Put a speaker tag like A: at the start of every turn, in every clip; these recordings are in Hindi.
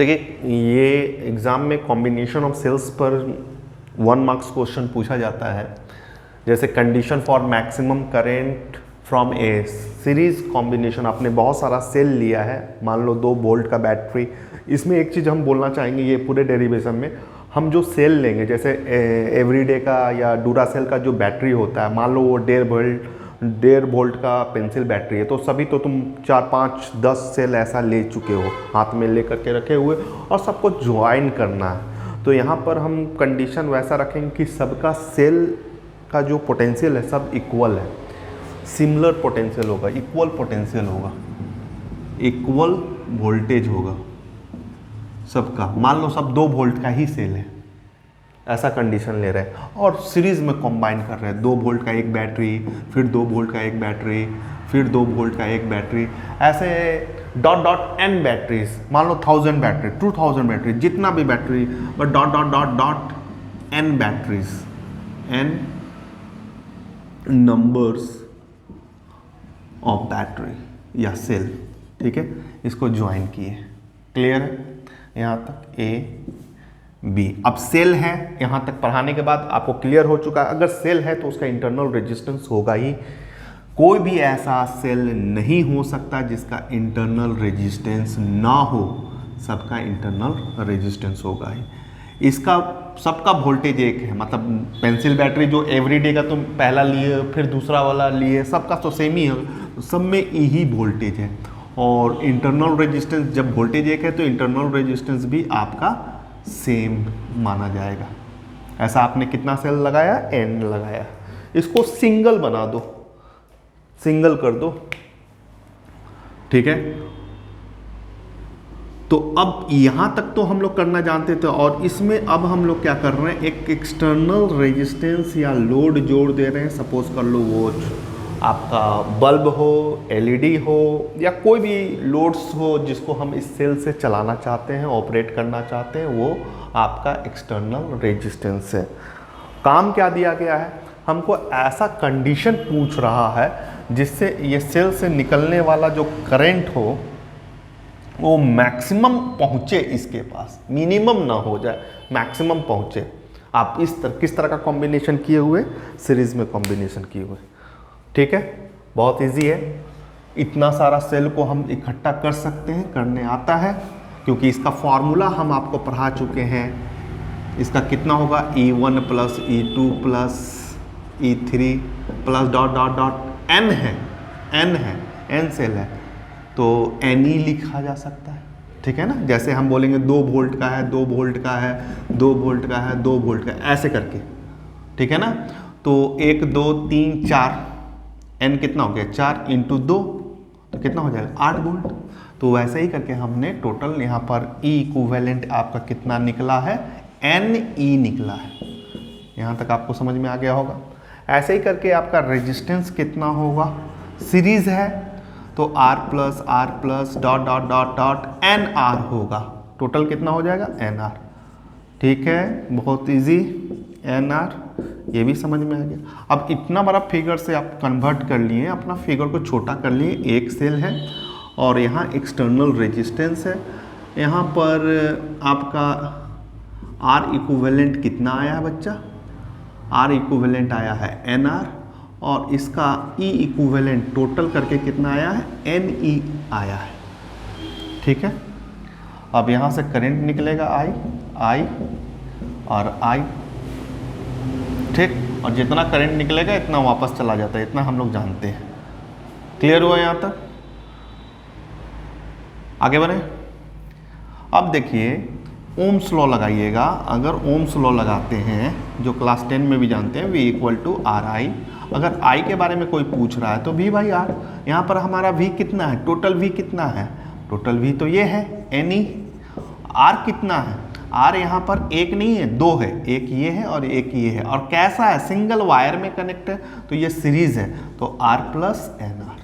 A: देखिए ये एग्ज़ाम में कॉम्बिनेशन ऑफ सेल्स पर 1 मार्क्स क्वेश्चन पूछा जाता है। जैसे condition for maximum current from A series combination, आपने बहुत सारा सेल लिया है, मान लो 2 वोल्ट का बैटरी। इसमें एक चीज़ हम बोलना चाहेंगे, ये पूरे डेरिवेशन में हम जो सेल लेंगे, जैसे एवरीडे का या डूरासेल का जो बैटरी होता है, मान लो वो 1.5 वोल्ट का पेंसिल बैटरी है, तो सभी तो तुम 4, 5, 10 सेल ऐसा ले चुके हो, हाथ में ले करके रखे हुए, और सबको ज्वाइन करना है। तो यहाँ पर हम कंडीशन वैसा रखेंगे कि सबका सेल का जो पोटेंशियल है सब इक्वल है, सिमिलर पोटेंशियल होगा, इक्वल पोटेंशियल होगा, इक्वल वोल्टेज होगा सबका। मान लो सब 2 वोल्ट का ही सेल है, ऐसा कंडीशन ले रहे हैं और सीरीज में कंबाइन कर रहे हैं। 2 वोल्ट का एक बैटरी, फिर 2 वोल्ट का एक बैटरी, फिर 2 वोल्ट का एक बैटरी, ऐसे डॉट डॉट n बैटरीज, मान लो 1000 बैटरी, 2000 बैटरी, जितना भी battery, but dot dot dot dot n batteries, n numbers of battery या सेल, ठीक है, इसको ज्वाइन किए। क्लियर है यहाँ तक A B। अब सेल है, यहाँ तक पढ़ाने के बाद आपको क्लियर हो चुका है। अगर सेल है तो उसका इंटरनल रेजिस्टेंस होगा ही, कोई भी ऐसा सेल नहीं हो सकता जिसका इंटरनल रेजिस्टेंस ना हो, सबका इंटरनल रेजिस्टेंस होगा ही। इसका सबका वोल्टेज एक है, मतलब पेंसिल बैटरी जो एवरीडे का तुम पहला लिए फिर दूसरा वाला लिए, सबका तो सेम ही है, तो सब में यही वोल्टेज है। और इंटरनल रेजिस्टेंस, जब वोल्टेज एक है तो इंटरनल रेजिस्टेंस भी आपका सेम माना जाएगा। ऐसा आपने कितना सेल लगाया, n लगाया, इसको सिंगल बना दो, सिंगल कर दो, ठीक है। तो अब यहां तक तो हम लोग करना जानते थे, और इसमें अब हम लोग क्या कर रहे हैं, एक एक्सटर्नल रेजिस्टेंस या लोड जोड़ दे रहे हैं। सपोज कर लो वो आपका बल्ब हो, एलईडी हो, या कोई भी लोड्स हो जिसको हम इस सेल से चलाना चाहते हैं, ऑपरेट करना चाहते हैं, वो आपका एक्सटर्नल रेजिस्टेंस है। काम क्या दिया गया है, हमको ऐसा कंडीशन पूछ रहा है जिससे ये सेल से निकलने वाला जो करंट हो वो मैक्सिमम पहुँचे इसके पास, मिनिमम ना हो जाए, मैक्सिमम पहुँचे। आप किस तरह का कॉम्बिनेशन किए हुए, सीरीज में कॉम्बिनेशन किए हुए, ठीक है। बहुत इजी है, इतना सारा सेल को हम इकट्ठा कर सकते हैं, करने आता है, क्योंकि इसका फॉर्मूला हम आपको पढ़ा चुके हैं। इसका कितना होगा, E1 plus E2 plus E3 plus dot dot dot n है, n सेल है तो NE लिखा जा सकता है, ठीक है ना। जैसे हम बोलेंगे 2 वोल्ट का है, 2 वोल्ट का है, 2 वोल्ट का है, 2 वोल्ट का है, ऐसे करके, ठीक है ना। तो 1 2 3 4, n कितना हो गया, 4 इंटू 2 तो कितना हो जाएगा, 8 वोल्ट। तो वैसे ही करके हमने टोटल यहाँ पर E इक्विवेलेंट आपका कितना निकला है, NE निकला है। यहाँ तक आपको समझ में आ गया होगा। ऐसे ही करके आपका रेजिस्टेंस कितना होगा, सीरीज है तो R plus dot dot dot dot NR होगा। टोटल कितना हो जाएगा, NR, ठीक है, बहुत इजी, NR, ये भी समझ में आ गया। अब इतना बड़ा फिगर से आप कन्वर्ट कर लिए, अपना फिगर को छोटा कर लिए, एक सेल है और यहाँ एक्सटर्नल रेजिस्टेंस है। यहाँ पर आपका R इक्विवेलेंट कितना आया है बच्चा, R इक्विवेलेंट आया है NR, और इसका E इक्विवेलेंट टोटल करके कितना आया है, NE आया है, ठीक है। अब यहाँ से करंट निकलेगा I और I, ठीक, और जितना करंट निकलेगा इतना वापस चला जाता है, इतना हम लोग जानते हैं। क्लियर हुआ यहाँ तक, आगे बढ़े। अब देखिए ओम्स लॉ लगाइएगा। अगर ओम्स लॉ लगाते हैं, जो क्लास 10 में भी जानते हैं, V इक्वल टू RI, अगर I के बारे में कोई पूछ रहा है तो V बाई R। यहाँ पर हमारा V कितना है, टोटल V कितना है, टोटल V तो ये है NE। R कितना है, R यहाँ पर एक नहीं है, 2 है, एक ये है और एक ये है, और कैसा है, सिंगल वायर में कनेक्ट है, तो ये सीरीज है, तो R प्लस NR,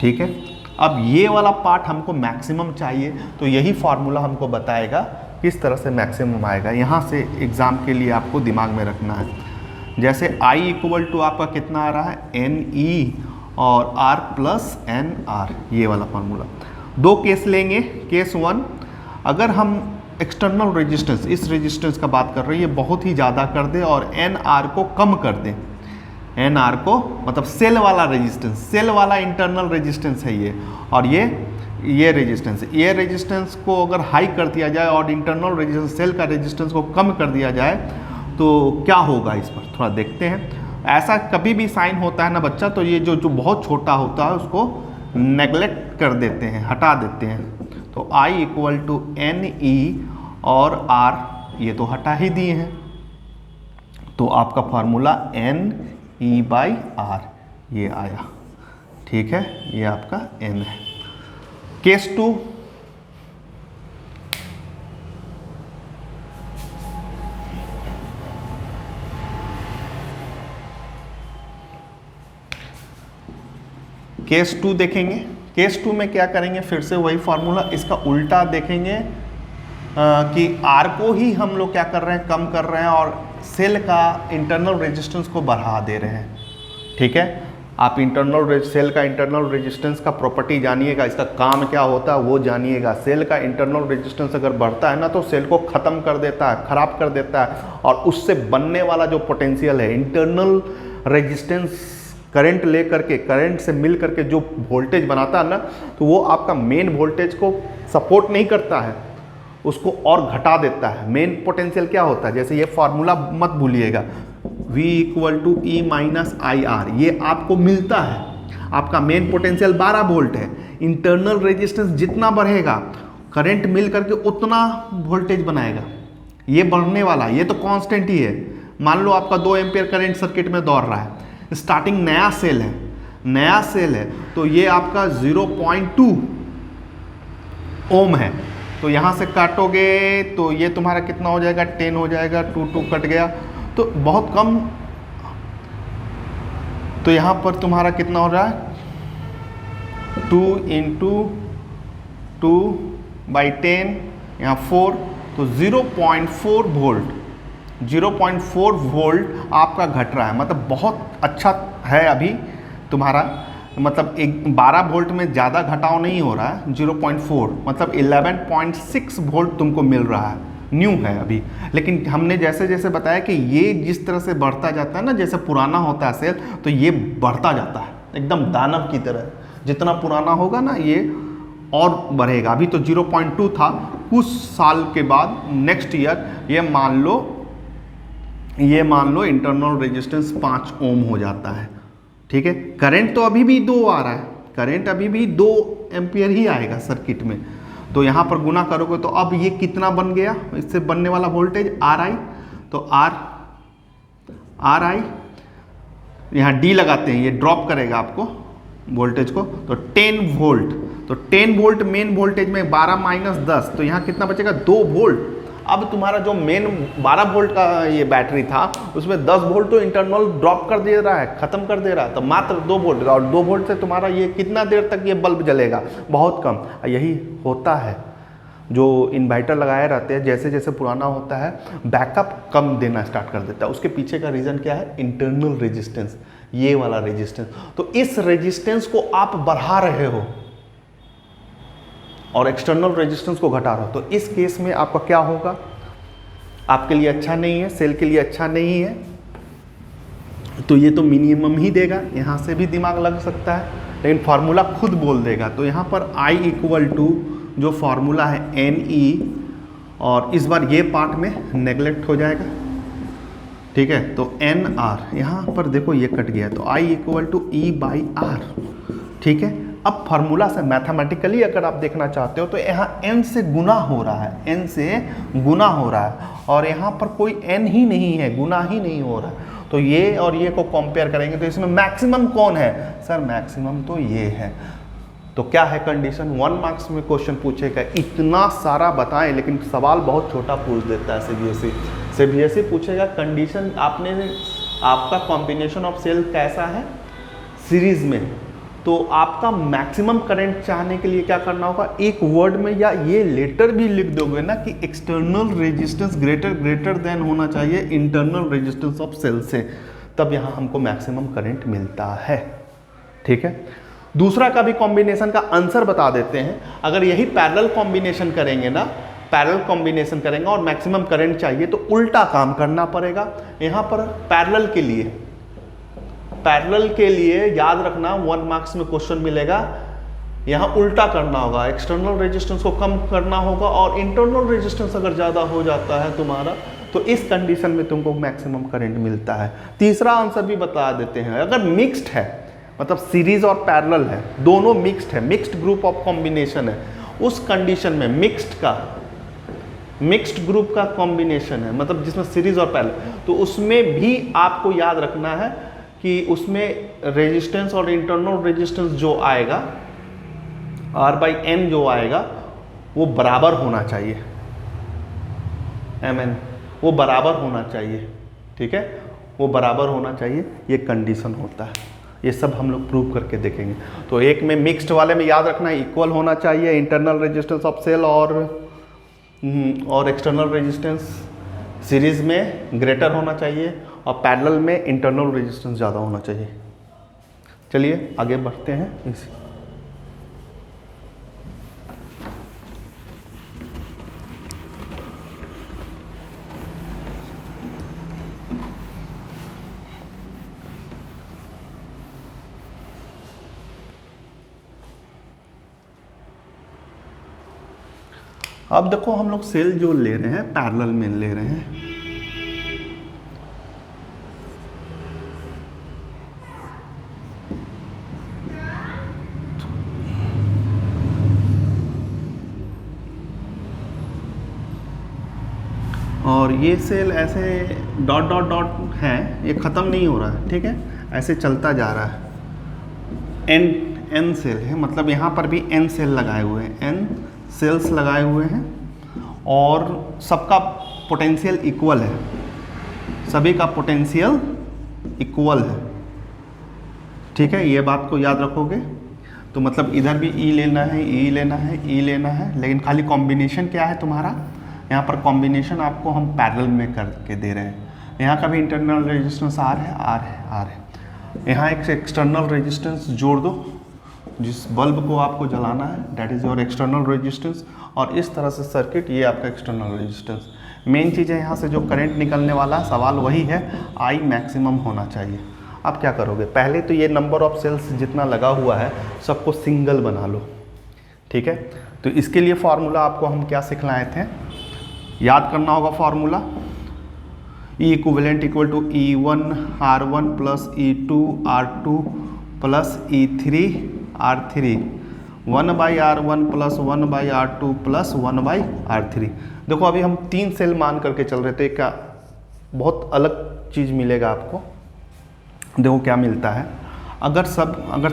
A: ठीक है। अब ये वाला पार्ट हमको मैक्सिमम चाहिए, तो यही फॉर्मूला हमको बताएगा किस तरह से मैक्सिमम आएगा। यहाँ से एग्जाम के लिए आपको दिमाग में रखना है। जैसे I इक्वल टू आपका कितना आ रहा है, NE और R प्लस NR, ये वाला फॉर्मूला। 2 केस लेंगे। केस 1, अगर हम एक्सटर्नल रेजिस्टेंस, इस रेजिस्टेंस का बात कर रहे हैं, ये बहुत ही ज़्यादा कर दे और एन आर को कम कर दें, एन आर को मतलब सेल वाला रेजिस्टेंस, सेल वाला इंटरनल रेजिस्टेंस है ये, और ये रेजिस्टेंस, ये रेजिस्टेंस को अगर हाई कर दिया जाए और इंटरनल रेजिस्टेंस सेल का रेजिस्टेंस को कम कर दिया जाए तो क्या होगा, इस पर थोड़ा देखते हैं। ऐसा कभी भी साइन होता है ना बच्चा, तो ये जो बहुत छोटा होता है उसको नेगलेक्ट कर देते हैं, हटा देते हैं। तो I equal to N E और R ये तो हटा ही दिए हैं, तो आपका formula N E by R ये आया, ठीक है, ये आपका n है। केस 2, केस 2 देखेंगे। केस 2 में क्या करेंगे, फिर से वही फार्मूला, इसका उल्टा देखेंगे कि R को ही हम लोग क्या कर रहे हैं, कम कर रहे हैं और सेल का इंटरनल रेजिस्टेंस को बढ़ा दे रहे हैं, ठीक है। आप सेल का इंटरनल रेजिस्टेंस का प्रॉपर्टी जानिएगा, इसका काम क्या होता है वो जानिएगा। सेल का इंटरनल रेजिस्टेंस अगर बढ़ता है ना तो सेल को ख़त्म कर देता है, ख़राब कर देता है, और उससे बनने वाला जो पोटेंशियल है, इंटरनल रेजिस्टेंस करंट ले करके, करंट से मिल करके जो वोल्टेज बनाता है ना, तो वो आपका मेन वोल्टेज को सपोर्ट नहीं करता है, उसको और घटा देता है। मेन पोटेंशियल क्या होता है, जैसे ये फार्मूला मत भूलिएगा, V equal to E minus I R, ये आपको मिलता है। आपका मेन पोटेंशियल 12 वोल्ट है, इंटरनल रेजिस्टेंस जितना बढ़ेगा करंट मिल करके उतना वोल्टेज बनाएगा, ये बढ़ने वाला, ये तो कांस्टेंट ही है। मान लो आपका 2 एम्पियर करंट सर्किट में दौड़ रहा है, स्टार्टिंग नया सेल है, तो ये आपका 0.2 ओम है, तो यहाँ से काटोगे तो ये तुम्हारा कितना हो जाएगा, 10 हो जाएगा, 2 कट गया तो बहुत कम, तो यहाँ पर तुम्हारा कितना हो रहा है, 2 इंटू 2/10, यहाँ 4, तो 0.4 वोल्ट, 0.4 वोल्ट आपका घट रहा है। मतलब बहुत अच्छा है अभी तुम्हारा, मतलब 12 वोल्ट में ज़्यादा घटाव नहीं हो रहा है, 0.4 मतलब 11.6 वोल्ट तुमको मिल रहा है, न्यू है अभी। लेकिन हमने जैसे जैसे बताया कि ये जिस तरह से बढ़ता जाता है ना, जैसे पुराना होता है सेल, तो ये बढ़ता जाता है एकदम दानव की तरह, जितना पुराना होगा ना ये और बढ़ेगा। अभी तो 0.2 था, कुछ साल के बाद नेक्स्ट ईयर ये मान लो इंटरनल रेजिस्टेंस 5 ओम हो जाता है, ठीक है। करंट तो अभी भी 2 आ रहा है, करंट अभी भी 2 एम्पियर ही आएगा सर्किट में, तो यहाँ पर गुना करोगे तो अब ये कितना बन गया, इससे बनने वाला वोल्टेज RI, तो RI यहाँ D लगाते हैं, ये ड्रॉप करेगा आपको वोल्टेज को, तो 10 वोल्ट, तो 10 वोल्ट मेन वोल्टेज में 12 माइनस 10, तो यहाँ कितना बचेगा, 2 वोल्ट। अब तुम्हारा जो मेन 12 वोल्ट का ये बैटरी था उसमें 10 वोल्ट तो इंटरनल ड्रॉप कर दे रहा है, ख़त्म कर दे रहा है, तो मात्र 2 वोल्ट, और 2 वोल्ट से तुम्हारा ये कितना देर तक ये बल्ब जलेगा, बहुत कम। यही होता है जो इन्वर्टर लगाए रहते हैं, जैसे जैसे पुराना होता है बैकअप कम देना स्टार्ट कर देता है। उसके पीछे का रीज़न क्या है, इंटरनल रेजिस्टेंस, ये वाला रेजिस्टेंस। तो इस रेजिस्टेंस को आप बढ़ा रहे हो और एक्सटर्नल रेजिस्टेंस को घटा रहा हो, तो इस केस में आपका क्या होगा, आपके लिए अच्छा नहीं है, सेल के लिए अच्छा नहीं है, तो ये तो मिनिमम ही देगा। यहाँ से भी दिमाग लग सकता है, लेकिन फार्मूला खुद बोल देगा। तो यहाँ पर I इक्वल टू जो फार्मूला है NE, और इस बार ये पार्ट में नेगलेक्ट हो जाएगा, ठीक है, तो NR, यहाँ पर देखो ये कट गया, तो I इक्वल टू E/R, ठीक है। अब फार्मूला से मैथमेटिकली अगर आप देखना चाहते हो तो यहाँ n से गुना हो रहा है, n से गुना हो रहा है, और यहाँ पर कोई n ही नहीं है, गुना ही नहीं हो रहा है। तो ये और ये को कंपेयर करेंगे तो इसमें मैक्सिमम कौन है, सर मैक्सिमम तो ये है। तो क्या है कंडीशन, 1 मार्क्स में क्वेश्चन पूछेगा, इतना सारा बताएं लेकिन सवाल बहुत छोटा पूछ देता है सीबीएसई पूछेगा कंडीशन, आपका कॉम्बिनेशन ऑफ सेल कैसा है सीरीज में, तो आपका मैक्सिमम करंट चाहने के लिए क्या करना होगा, एक वर्ड में या ये लेटर भी लिख दोगे ना कि एक्सटर्नल रेजिस्टेंस ग्रेटर देन होना चाहिए इंटरनल रेजिस्टेंस ऑफ सेल से, तब यहाँ हमको मैक्सिमम करंट मिलता है, ठीक है। दूसरा का भी कॉम्बिनेशन का आंसर बता देते हैं। अगर यही पैरेलल कॉम्बिनेशन करेंगे ना पैरेलल कॉम्बिनेशन करेंगे और मैक्सिमम करंट चाहिए तो उल्टा काम करना पड़ेगा। यहाँ पर पैरेलल के लिए याद रखना 1 मार्क्स में क्वेश्चन मिलेगा, यहाँ उल्टा करना होगा, एक्सटर्नल रेजिस्टेंस को कम करना होगा और इंटरनल रेजिस्टेंस अगर ज़्यादा हो जाता है तुम्हारा तो इस कंडीशन में तुमको मैक्सिमम करंट मिलता है। तीसरा आंसर भी बता देते हैं, अगर मिक्स्ड है मतलब सीरीज और पैरेलल है, दोनों मिक्स्ड है, मिक्स्ड ग्रुप ऑफ कॉम्बिनेशन है, उस कंडीशन में मिक्स्ड ग्रुप का कॉम्बिनेशन है मतलब जिसमें सीरीज और पैरेलल, तो उसमें भी आपको याद रखना है कि उसमें रेजिस्टेंस और इंटरनल रेजिस्टेंस जो आएगा R/N जो आएगा वो बराबर होना चाहिए, Mn वो बराबर होना चाहिए, ठीक है, वो बराबर होना चाहिए, ये कंडीशन होता है। ये सब हम लोग प्रूव करके देखेंगे। तो एक में मिक्स्ड वाले में याद रखना है इक्वल होना चाहिए इंटरनल रेजिस्टेंस ऑफ सेल और एक्सटर्नल रेजिस्टेंस, सीरीज में ग्रेटर होना चाहिए और पैरेलल में इंटरनल रेजिस्टेंस ज़्यादा होना चाहिए। चलिए आगे बढ़ते हैं। अब देखो हम लोग सेल जो ले रहे हैं पैरेलल में ले रहे हैं, और ये सेल ऐसे डॉट डॉट डॉट है, ये ख़त्म नहीं हो रहा है, ठीक है, ऐसे चलता जा रहा है। एन सेल है मतलब यहाँ पर भी एन सेल लगाए हुए हैं, एन सेल्स लगाए हुए हैं और सबका पोटेंशियल इक्वल है, सभी का पोटेंशियल इक्वल है, ठीक है, ये बात को याद रखोगे। तो मतलब इधर भी ई लेना है, ई लेना है, ई लेना है, लेकिन खाली कॉम्बिनेशन क्या है तुम्हारा, यहाँ पर कॉम्बिनेशन आपको हम पैरेलल में करके दे रहे हैं। यहाँ का भी इंटरनल रेजिस्टेंस आर है, यहाँ एक एक्सटर्नल रेजिस्टेंस जोड़ दो, जिस बल्ब को आपको जलाना है that is your external resistance, और इस तरह से सर्किट, ये आपका एक्सटर्नल रेजिस्टेंस। मेन चीज़ है यहाँ से जो करंट निकलने वाला सवाल वही है, आई मैक्सिमम होना चाहिए। अब क्या करोगे, पहले तो ये नंबर ऑफ सेल्स जितना लगा हुआ है सबको सिंगल बना लो, ठीक है। तो इसके लिए फार्मूला आपको हम क्या सिखलाए थे, याद करना होगा formula, E equivalent equal to E1 R1 plus E2 R2 plus E3 R3, 1/R1 plus 1/R2 plus 1/R3। देखो अभी हम 3 सेल मान करके चल रहे थे, क्या बहुत अलग चीज़ मिलेगा आपको। देखो क्या मिलता है, अगर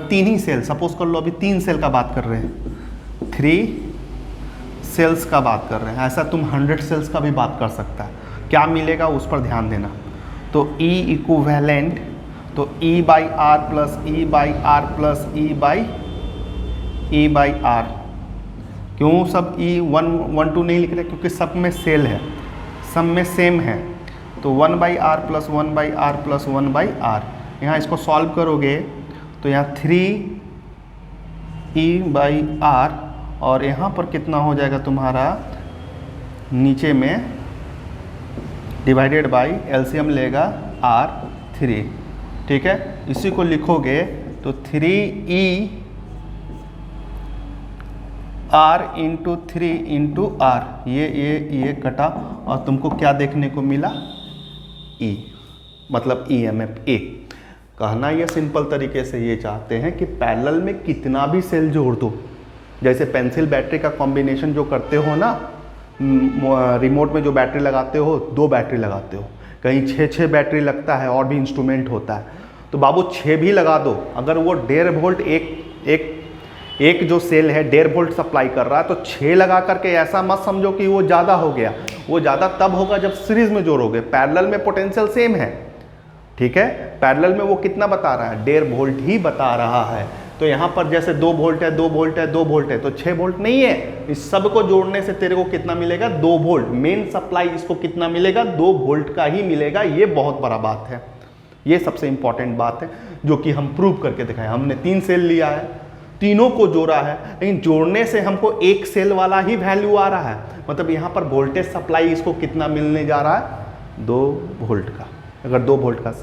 A: 3 ही सेल, सपोज कर लो अभी 3 सेल का बात कर रहे हैं, 3 सेल्स का बात कर रहे हैं, ऐसा तुम 100 सेल्स का भी बात कर सकता है, क्या मिलेगा उस पर ध्यान देना। तो E इक्विवेलेंट, तो E/R plus E/R plus E/R, क्यों सब E1 1 2 नहीं लिख रहे, क्योंकि सब में सेल है, सब में सेम है। तो 1/R plus 1/R plus 1/R, यहाँ इसको सॉल्व करोगे तो यहाँ 3E/R और यहाँ पर कितना हो जाएगा तुम्हारा, नीचे में डिवाइडेड बाई एलसीएम लेगा R3, ठीक है। इसी को लिखोगे तो 3E R into 3 into R, ये कटा और तुमको क्या देखने को मिला, E, मतलब EMF A। कहना ये सिंपल तरीके से ये चाहते हैं कि पैरेलल में कितना भी सेल जोड़ दो, जैसे पेंसिल बैटरी का कॉम्बिनेशन जो करते हो ना, रिमोट में जो बैटरी लगाते हो, 2 बैटरी लगाते हो, कहीं 6 बैटरी लगता है और भी इंस्ट्रूमेंट होता है, तो बाबू 6 भी लगा दो। अगर वो 1.5 वोल्ट एक जो सेल है 1.5 वोल्ट सप्लाई कर रहा है, तो 6 लगा करके ऐसा मत समझो कि वो ज़्यादा हो गया, वो ज़्यादा तब होगा जब सीरीज में जोड़ोगे। पैरेलल में पोटेंशियल सेम है, ठीक है, पैरेलल में वो कितना बता रहा है, 1.5 वोल्ट ही बता रहा है। तो यहाँ पर जैसे 2 वोल्ट है, 2 वोल्ट है, 2 वोल्ट है, तो 6 वोल्ट नहीं है। इस सब को जोड़ने से तेरे को कितना मिलेगा, 2 वोल्ट। मेन सप्लाई इसको कितना मिलेगा, 2 वोल्ट का ही मिलेगा। ये बहुत बड़ा बात है, ये सबसे इंपॉर्टेंट बात है जो कि हम प्रूव करके दिखाए। हमने 3 सेल लिया है, तीनों को जोड़ा है, लेकिन जोड़ने से हमको एक सेल वाला ही वैल्यू आ रहा है। मतलब यहाँ पर वोल्टेज सप्लाई इसको कितना मिलने जा रहा है, 2 वोल्ट का। अगर 2 वोल्ट का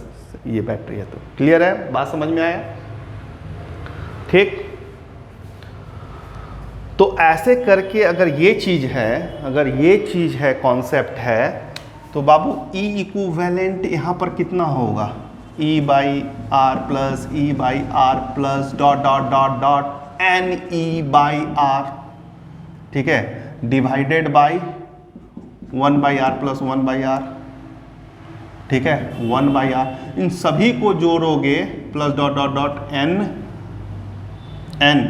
A: ये बैटरी है तो क्लियर है, बात समझ में आया? ठीक। तो ऐसे करके अगर ये चीज है, कॉन्सेप्ट है, तो बाबू E इक्विवेलेंट यहाँ पर कितना होगा, E by R plus E by R plus dot dot dot dot N E by R, ठीक है, divided by 1 by R plus 1 by R, ठीक है, 1 बाई आर। इन सभी को जोड़ोगे plus dot dot dot N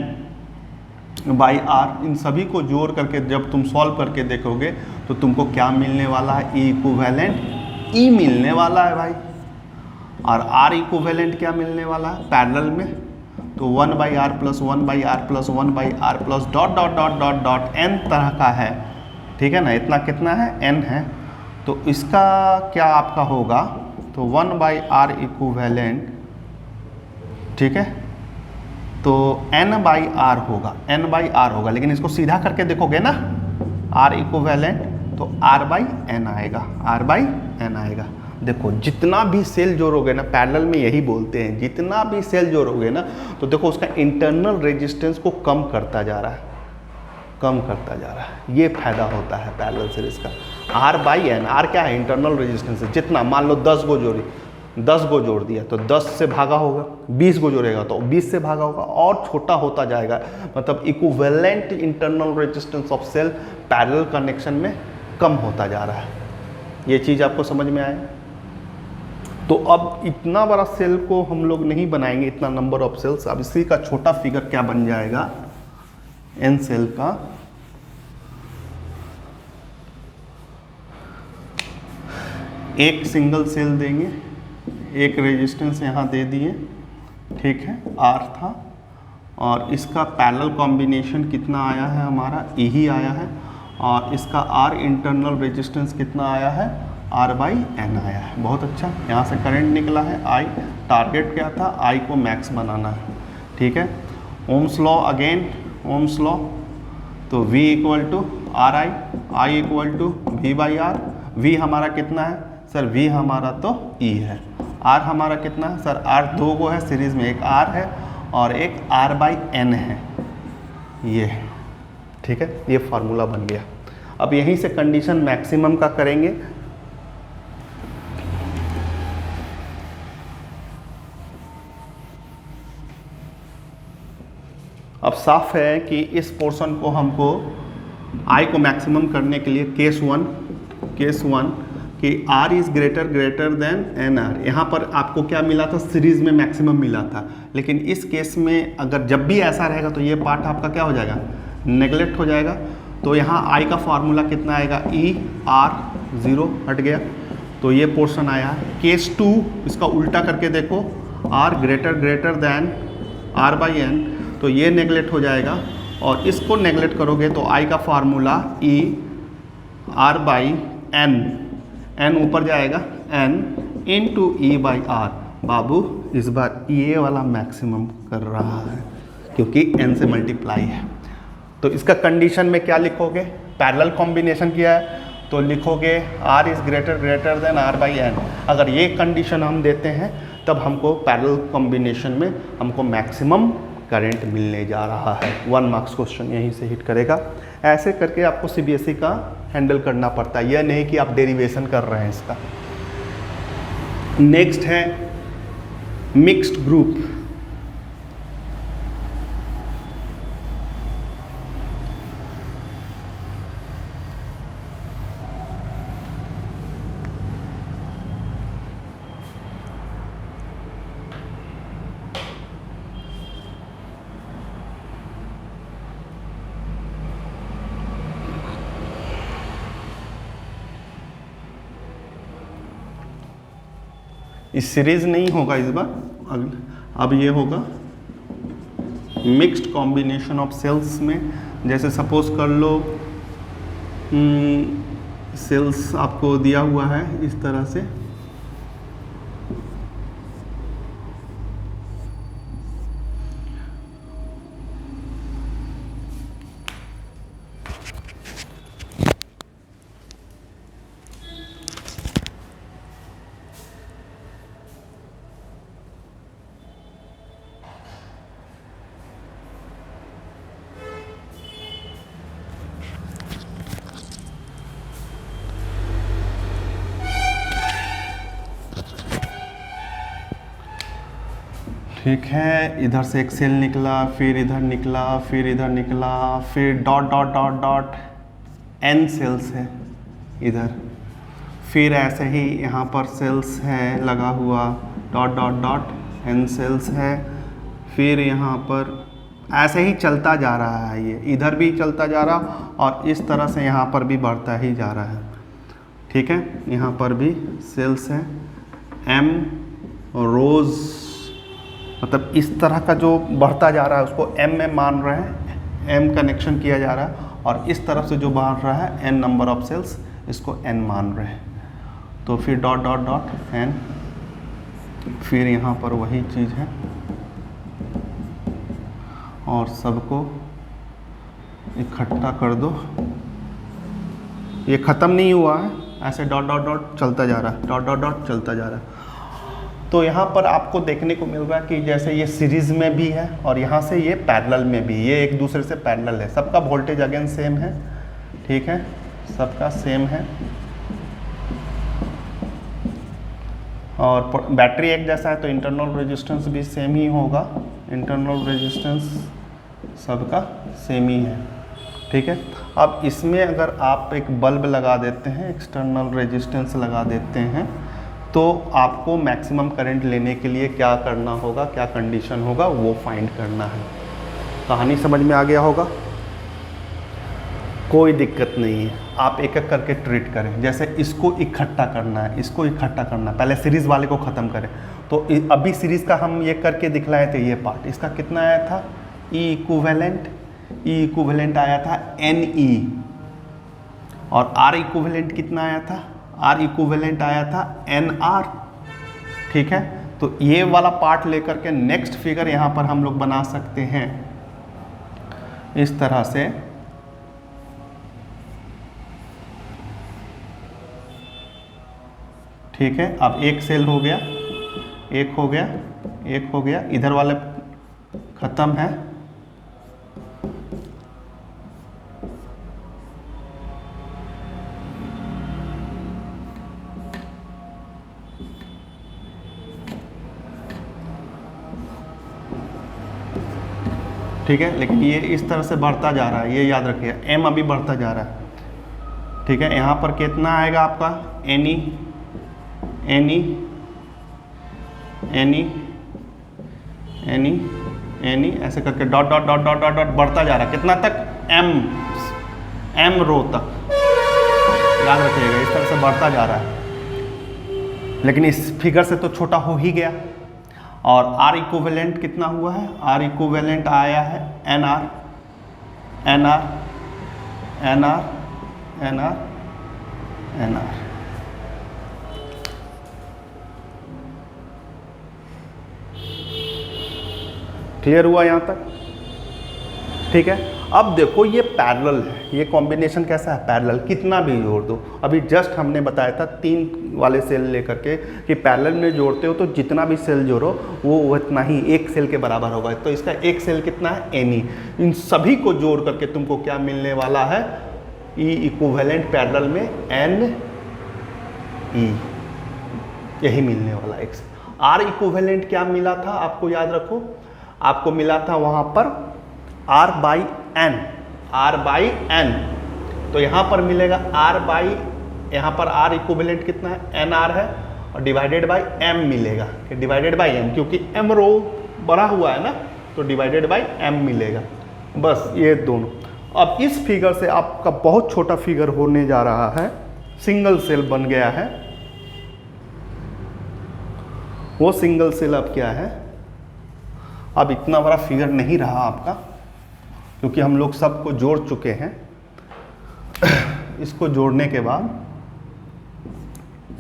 A: by R, इन सभी को जोड़ करके जब तुम सॉल्व करके देखोगे तो तुमको क्या मिलने वाला है, E इक्विवेलेंट E मिलने वाला है भाई। और R इक्विवेलेंट क्या मिलने वाला है पैरेलल में, तो 1 by R plus 1 by R plus 1 by R plus dot dot dot dot dot N तरह का है, ठीक है ना। इतना कितना है, n है। तो इसका क्या आपका होगा, तो 1 बाई आर इक्विवेलेंट, ठीक है, तो n बाई आर होगा, n बाई आर होगा। लेकिन इसको सीधा करके देखोगे ना, R इक्विवेलेंट, तो R बाई एन आएगा, R बाई एन आएगा। देखो जितना भी सेल जोड़ोगे ना, पैरेलल में यही बोलते हैं, जितना भी सेल जोड़ोगे ना, तो देखो उसका इंटरनल रेजिस्टेंस को कम करता जा रहा है, कम करता जा रहा है। ये फायदा होता है पैरेलल सीरीज का। R बाई एन, R क्या है, इंटरनल रेजिस्टेंस है। जितना मान लो 10 को जोड़ी, 10 को जोड़ दिया तो 10 से भागा होगा, 20 को जोड़ेगा तो 20 से भागा होगा, और छोटा होता जाएगा। मतलब equivalent internal resistance of cell parallel connection में कम होता जा रहा है। ये चीज़ आपको समझ में आए? तो अब इतना बड़ा सेल को हम लोग नहीं बनाएंगे, इतना नंबर ऑफ सेल्स। अब इसी का छोटा फिगर क्या बन जाएगा, एन सेल का एक सिंगल सेल देंगे, एक रेजिस्टेंस यहाँ दे दिए, ठीक है, R था, और इसका पैरेलल कॉम्बिनेशन कितना आया है हमारा, E ही आया है, और इसका R इंटरनल रेजिस्टेंस कितना आया है, R बाई एन आया है। बहुत अच्छा, यहाँ से करंट निकला है I, टारगेट क्या था, I को मैक्स बनाना है, ठीक है। Ohm's law again, Ohm's law, तो V equal to R I, I equal to V by R. V हमारा कितना है सर, V हमारा तो E है। R हमारा कितना है सर, R 2 को है सीरीज में, एक R है और एक R बाई एन है, ये है, ठीक है। ये फार्मूला बन गया। अब यहीं से कंडीशन मैक्सिमम का करेंगे। अब साफ है कि इस पोर्शन को हमको I को मैक्सिमम करने के लिए केस वन कि R is greater than N R. यहाँ पर आपको क्या मिला था, सीरीज में मैक्सिमम मिला था। लेकिन इस केस में अगर जब भी ऐसा रहेगा तो ये पार्ट आपका क्या हो जाएगा, नेगलेक्ट हो जाएगा। तो यहाँ I का फार्मूला कितना आएगा, E R 0 हट गया, तो ये पोर्शन आया। केस 2 इसका उल्टा करके देखो, R greater than R by N, तो ये नेगलेक्ट हो जाएगा। और इसको नेगलेक्ट करोगे तो I का formula E R by N ऊपर जाएगा, n into E by R. बाबू इस बार ये वाला मैक्सिमम कर रहा है क्योंकि n से मल्टीप्लाई है। तो इसका कंडीशन में क्या लिखोगे, पैरेलल कॉम्बिनेशन किया है तो लिखोगे R is greater than R by N. अगर ये कंडीशन हम देते हैं तब हमको पैरेलल कॉम्बिनेशन में हमको मैक्सिमम करंट मिलने जा रहा है। 1 मार्क्स क्वेश्चन यहीं से हिट करेगा। ऐसे करके आपको CBSE का हैंडल करना पड़ता है, यह नहीं कि आप डेरिवेशन कर रहे हैं इसका। नेक्स्ट है मिक्स्ड ग्रुप। इस सीरीज नहीं होगा इस बार, अब ये होगा मिक्स्ड कॉम्बिनेशन ऑफ सेल्स में। जैसे सपोज कर लो सेल्स आपको दिया हुआ है इस तरह से, ठीक है, इधर से एक सेल निकला, फिर इधर निकला, फिर इधर निकला, फिर dot dot dot dot n cells है इधर, फिर ऐसे ही यहाँ पर सेल्स है लगा हुआ, dot dot dot n cells है, फिर यहाँ पर ऐसे ही चलता जा रहा है, ये इधर भी चलता जा रहा और इस तरह से यहाँ पर भी बढ़ता ही जा रहा है। ठीक है, यहाँ पर भी सेल्स है, m रोज़, मतलब इस तरह का जो बढ़ता जा रहा है उसको m में मान रहे हैं, m कनेक्शन किया जा रहा है, और इस तरफ से जो बढ़ रहा है n नंबर ऑफ सेल्स, इसको n मान रहे हैं। तो फिर डॉट डॉट डॉट n, फिर यहाँ पर वही चीज़ है और सबको इकट्ठा कर दो। ये ख़त्म नहीं हुआ है, ऐसे डॉट डॉट डॉट चलता जा रहा है, डॉट डॉट डॉट चलता जा रहा है। तो यहाँ पर आपको देखने को मिल रहा है कि जैसे ये सीरीज़ में भी है और यहाँ से ये पैरेलल में भी, ये एक दूसरे से पैरेलल है, सबका वोल्टेज अगेन सेम है। ठीक है, सबका सेम है और बैटरी एक जैसा है तो इंटरनल रेजिस्टेंस भी सेम ही होगा, इंटरनल रेजिस्टेंस सबका सेम ही है। ठीक है, अब इसमें अगर आप एक बल्ब लगा देते हैं, एक्सटर्नल रेजिस्टेंस लगा देते हैं, तो आपको मैक्सिमम करंट लेने के लिए क्या करना होगा, क्या कंडीशन होगा, वो फाइंड करना है। कहानी समझ में आ गया होगा, कोई दिक्कत नहीं है, आप एक एक करके ट्रीट करें। जैसे इसको इकट्ठा करना है, इसको इकट्ठा करना है, पहले सीरीज़ वाले को ख़त्म करें। तो अभी सीरीज़ का हम ये करके दिखलाए थे, ये पार्ट इसका कितना आया था, ई इक्विवेलेंट आया था NE, और R इक्विवेलेंट कितना आया था, R इक्विवेलेंट आया था NR। ठीक है, तो ये वाला पार्ट लेकर के नेक्स्ट फिगर यहाँ पर हम लोग बना सकते हैं इस तरह से। ठीक है, अब एक सेल हो गया, एक हो गया, एक हो गया, इधर वाले ख़त्म है। ठीक है, लेकिन ये इस तरह से बढ़ता जा रहा है, ये याद रखिए, m अभी बढ़ता जा रहा है। ठीक है, यहाँ पर कितना आएगा आपका NE ऐसे करके dot dot dot dot dot dot बढ़ता जा रहा है, कितना तक, m रो तक, याद रखिएगा, इस तरह से बढ़ता जा रहा है। लेकिन इस फिगर से तो छोटा हो ही गया। और R इक्विवेलेंट कितना हुआ है, R इक्विवेलेंट आया है NR। क्लियर हुआ यहाँ तक? ठीक है, अब देखो ये पैरेलल है, ये कॉम्बिनेशन कैसा है, पैरेलल, कितना भी जोड़ दो। अभी जस्ट हमने बताया था 3 वाले सेल लेकर के कि पैरेलल में जोड़ते हो तो जितना भी सेल जोड़ो वो उतना ही एक सेल के बराबर होगा। तो इसका एक सेल कितना है, NE। इन सभी को जोड़ करके तुमको क्या मिलने वाला है, E इक्विवेलेंट पैरेलल में NE, यही मिलने वाला है। R इक्विवेलेंट क्या मिला था आपको, याद रखो, आपको मिला था वहाँ पर R/N, तो यहाँ पर मिलेगा यहाँ पर R इक्विवेलेंट कितना है, NR है, और डिवाइडेड बाई M मिलेगा, कि डिवाइडेड बाई M, क्योंकि M रो बड़ा हुआ है ना, तो डिवाइडेड बाई M मिलेगा। बस ये दोनों। अब इस फिगर से आपका बहुत छोटा फिगर होने जा रहा है, सिंगल सेल बन गया है। वो सिंगल सेल अब क्या है, अब इतना बड़ा फिगर नहीं रहा आपका, क्योंकि हम लोग सबको जोड़ चुके हैं। इसको जोड़ने के बाद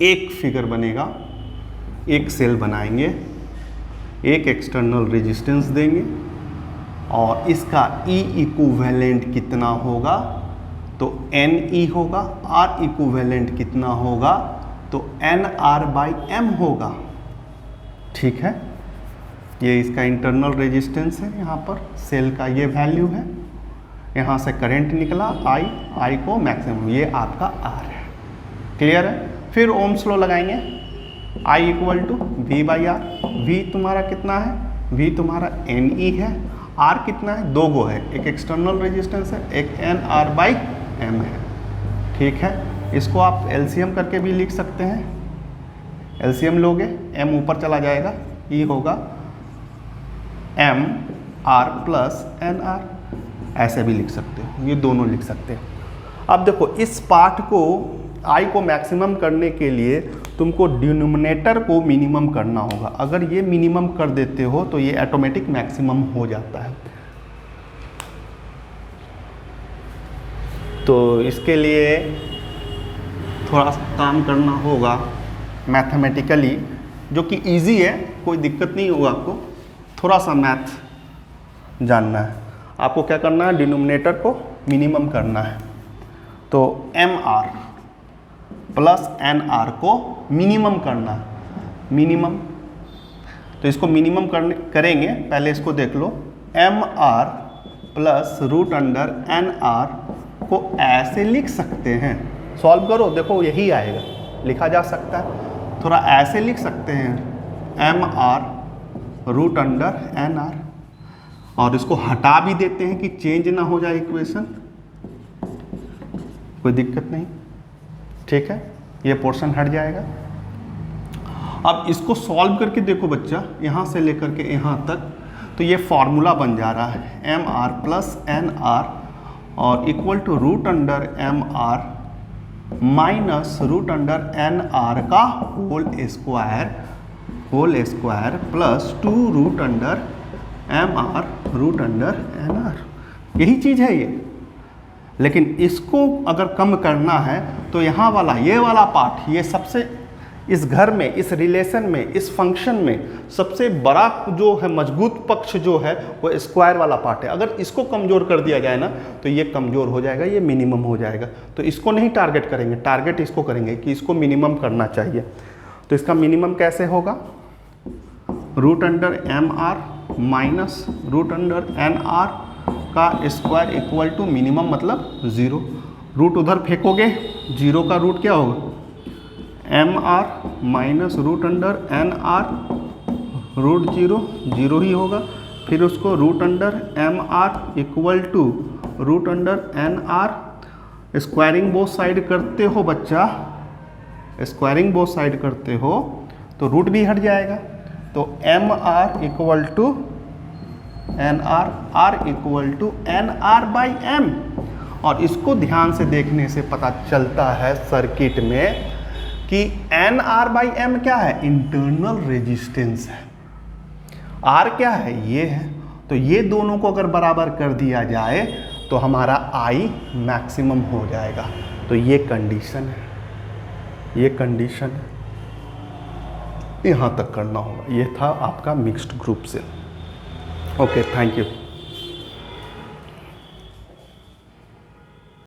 A: एक फिगर बनेगा, एक सेल बनाएंगे, एक एक्सटर्नल रेजिस्टेंस देंगे, और इसका E इक्विवेलेंट कितना होगा, तो NE होगा। R इक्विवेलेंट कितना होगा, तो NR/M होगा। ठीक है, ये इसका इंटरनल रेजिस्टेंस है, यहाँ पर सेल का ये वैल्यू है, यहाँ से करंट निकला I को मैक्सिमम, ये आपका R है। क्लियर है? फिर ओम्स लॉ लगाएंगे, I = V/R। V तुम्हारा कितना है, V तुम्हारा NE है, R कितना है, 2 गो है, एक एक्सटर्नल रेजिस्टेंस है, एक NR/M है। ठीक है, इसको आप LCM करके भी लिख सकते हैं। LCM लोगे, M ऊपर चला जाएगा, E होगा MR + NR, ऐसे भी लिख सकते हो, ये दोनों लिख सकते हो। अब देखो इस पार्ट को I को मैक्सिमम करने के लिए तुमको डिनोमिनेटर को मिनिमम करना होगा। अगर ये मिनिमम कर देते हो तो ये ऑटोमेटिक मैक्सिमम हो जाता है। तो इसके लिए थोड़ा सा काम करना होगा मैथमेटिकली, जो कि इजी है, कोई दिक्कत नहीं होगा आपको। थोड़ा सा मैथ जानना है आपको। क्या करना है, डिनोमिनेटर को मिनिमम करना है। तो MR + NR को मिनिमम करना है, मिनिमम। तो इसको मिनिमम करेंगे, पहले इसको देख लो। MR + √NR को ऐसे लिख सकते हैं, सॉल्व करो, देखो यही आएगा, लिखा जा सकता है। थोड़ा ऐसे लिख सकते हैं, MR √NR, और इसको हटा भी देते हैं कि चेंज ना हो जाए इक्वेशन, कोई दिक्कत नहीं। ठीक है, ये पोर्शन हट जाएगा। अब इसको सॉल्व करके देखो बच्चा, यहाँ से लेकर के यहाँ तक, तो ये फॉर्मूला बन जा रहा है MR + NR और इक्वल टू √MR - √NR का whole square plus 2 √MR √NR, यही चीज़ है ये। लेकिन इसको अगर कम करना है तो यहाँ वाला, ये वाला पार्ट, ये सबसे, इस घर में, इस रिलेशन में, इस फंक्शन में सबसे बड़ा जो है मजबूत पक्ष जो है वो स्क्वायर वाला पार्ट है। अगर इसको कमज़ोर कर दिया जाए ना तो ये कमज़ोर हो जाएगा, ये मिनिमम हो जाएगा। तो इसको नहीं टारगेट करेंगे, टारगेट इसको करेंगे कि इसको मिनिमम करना चाहिए। तो इसका मिनिमम कैसे होगा, √MR - √NR का स्क्वायर इक्वल टू मिनिमम मतलब 0। रूट उधर फेंकोगे, 0 का रूट क्या होगा, MR - √NR √0, 0 ही होगा। फिर उसको √MR equal to √NR, squaring both side करते हो बच्चा, स्क्वायरिंग बोथ साइड करते हो तो रूट भी हट जाएगा। तो MR equal to NR, R equal to NR/M। और इसको ध्यान से देखने से पता चलता है सर्किट में कि NR/M क्या है, इंटरनल रेजिस्टेंस है। R क्या है, ये है। तो ये दोनों को अगर बराबर कर दिया जाए तो हमारा I मैक्सिमम हो जाएगा। तो ये कंडीशन है, ये कंडीशन है, यहाँ तक करना होगा। ये था आपका मिक्स्ड ग्रुप से। Okay, thank you.